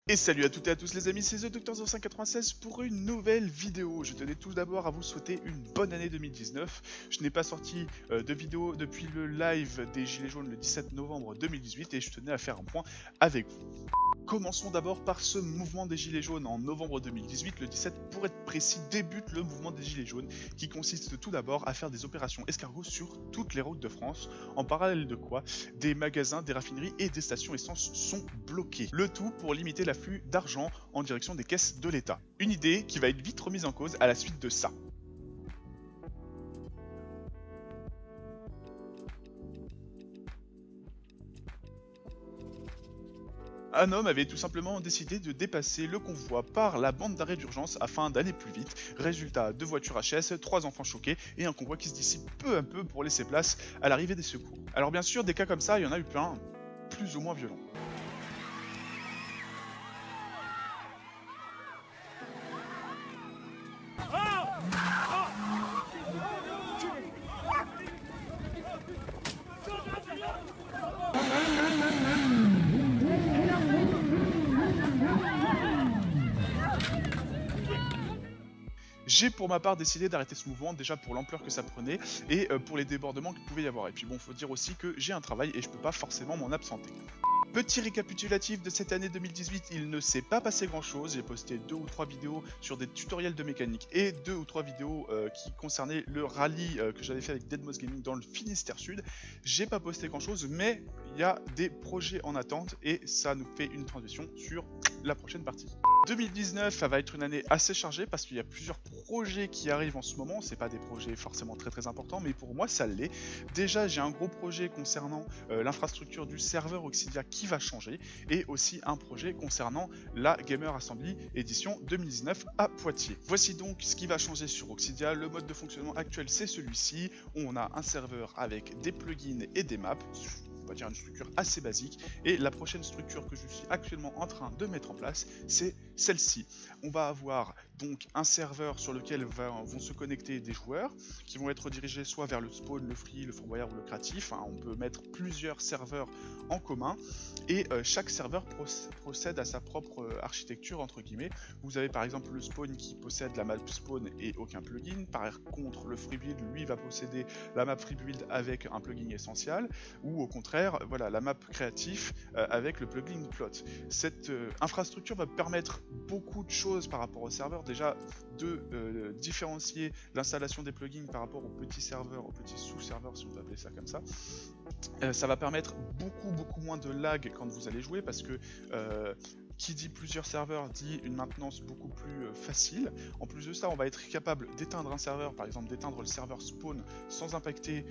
Et salut à toutes et à tous les amis, c'est The Doctor 0596 pour une nouvelle vidéo. Je tenais tout d'abord à vous souhaiter une bonne année 2019. Je n'ai pas sorti de vidéo depuis le live des Gilets jaunes le 17 novembre 2018 et je tenais à faire un point avec vous. Commençons d'abord par ce mouvement des Gilets jaunes en novembre 2018. Le 17, pour être précis, débute le mouvement des Gilets jaunes qui consiste tout d'abord à faire des opérations escargots sur toutes les routes de France. En parallèle de quoi, des magasins, des raffineries et des stations essence sont bloqués. Le tout pour limiter l'afflux d'argent en direction des caisses de l'État. Une idée qui va être vite remise en cause à la suite de ça. Un homme avait tout simplement décidé de dépasser le convoi par la bande d'arrêt d'urgence afin d'aller plus vite. Résultat, 2 voitures HS, 3 enfants choqués et un convoi qui se dissipe peu à peu pour laisser place à l'arrivée des secours. Alors bien sûr, des cas comme ça, il y en a eu plein, plus ou moins violents. J'ai pour ma part décidé d'arrêter ce mouvement, déjà pour l'ampleur que ça prenait et pour les débordements qu'il pouvait y avoir. Et puis bon, faut dire aussi que j'ai un travail et je peux pas forcément m'en absenter. Petit récapitulatif de cette année 2018, il ne s'est pas passé grand chose, j'ai posté 2 ou 3 vidéos sur des tutoriels de mécanique et 2 ou 3 vidéos qui concernaient le rallye que j'avais fait avec Deadmau5 Gaming dans le Finistère Sud. J'ai pas posté grand chose mais il y a des projets en attente et ça nous fait une transition sur la prochaine partie. 2019, ça va être une année assez chargée parce qu'il y a plusieurs projets qui arrivent en ce moment. C'est pas des projets forcément très importants, mais pour moi ça l'est. Déjà, j'ai un gros projet concernant l'infrastructure du serveur Oxidia qui va changer et aussi un projet concernant la Gamer Assembly édition 2019 à Poitiers. Voici donc ce qui va changer sur Oxidia. Le mode de fonctionnement actuel, c'est celui-ci. On a un serveur avec des plugins et des maps. On va dire une structure assez basique, et la prochaine structure que je suis actuellement en train de mettre en place, c'est celle-ci. On va avoir donc un serveur sur lequel vont se connecter des joueurs qui vont être dirigés soit vers le spawn, le free, le Fort Boyard ou le créatif. On peut mettre plusieurs serveurs en commun et chaque serveur procède à sa propre architecture entre guillemets. Vous avez par exemple le spawn qui possède la map spawn et aucun plugin. Par contre, le free build lui va posséder la map free build avec un plugin essentiel, ou au contraire voilà, la map créatif avec le plugin plot. Cette infrastructure va permettre beaucoup de choses par rapport au serveur. Déjà de différencier l'installation des plugins par rapport aux petits serveurs, aux petits sous-serveurs si on peut appeler ça comme ça. Ça va permettre beaucoup moins de lag quand vous allez jouer parce que qui dit plusieurs serveurs dit une maintenance beaucoup plus facile. En plus de ça, on va être capable d'éteindre un serveur, par exemple d'éteindre le serveur spawn sans impacter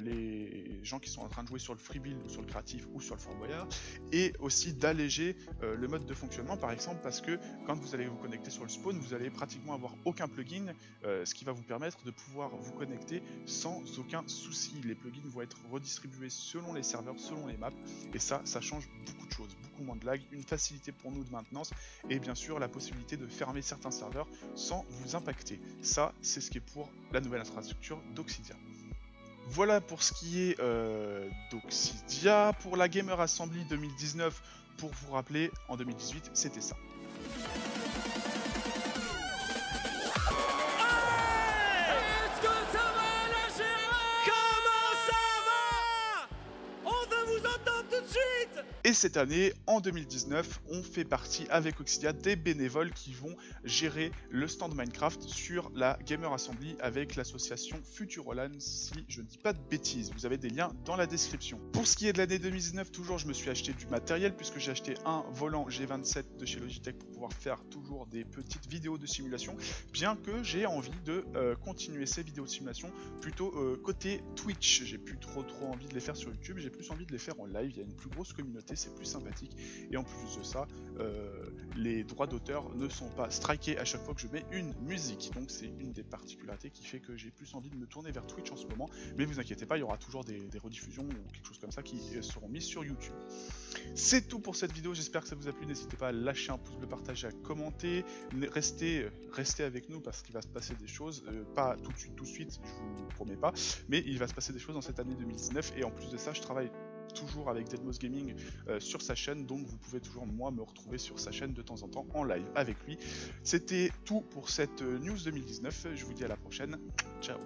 les gens qui sont en train de jouer sur le free build ou sur le créatif ou sur le Fort Boyard, et aussi d'alléger le mode de fonctionnement par exemple parce que quand vous allez vous connecter sur le spawn, vous allez pratiquement avoir aucun plugin, ce qui va vous permettre de pouvoir vous connecter sans aucun souci. Les plugins vont être redistribués selon les serveurs, selon les maps, et ça change beaucoup de choses, beaucoup moins de lag, une facilité pour nous de maintenance et bien sûr la possibilité de fermer certains serveurs sans vous impacter. Ça, c'est ce qui est pour la nouvelle infrastructure d'Oxidia. Voilà pour ce qui est d'Oxidia. Pour la Gamer Assembly 2019, pour vous rappeler, en 2018, c'était ça. Et cette année, en 2019, on fait partie avec Oxidia des bénévoles qui vont gérer le stand Minecraft sur la Gamer Assembly avec l'association Futurolan, si je ne dis pas de bêtises. Vous avez des liens dans la description. Pour ce qui est de l'année 2019, toujours, je me suis acheté du matériel puisque j'ai acheté un volant G27 de chez Logitech pour pouvoir faire toujours des petites vidéos de simulation, bien que j'ai envie de continuer ces vidéos de simulation plutôt côté Twitch. J'ai plus trop envie de les faire sur YouTube, j'ai plus envie de les faire en live. Il y a une plus grosse communauté, c'est plus sympathique, et en plus de ça les droits d'auteur ne sont pas strikés à chaque fois que je mets une musique, donc c'est une des particularités qui fait que j'ai plus envie de me tourner vers Twitch en ce moment. Mais vous inquiétez pas, il y aura toujours des rediffusions ou quelque chose comme ça qui seront mises sur YouTube. C'est tout pour cette vidéo, j'espère que ça vous a plu. N'hésitez pas à lâcher un pouce bleu, partager, à commenter, restez avec nous parce qu'il va se passer des choses, pas tout de suite, je vous promets pas, mais il va se passer des choses dans cette année 2019, et en plus de ça je travaille toujours avec Deadmau5 Gaming sur sa chaîne, donc vous pouvez toujours moi me retrouver sur sa chaîne de temps en temps en live avec lui. C'était tout pour cette news 2019, je vous dis à la prochaine, ciao.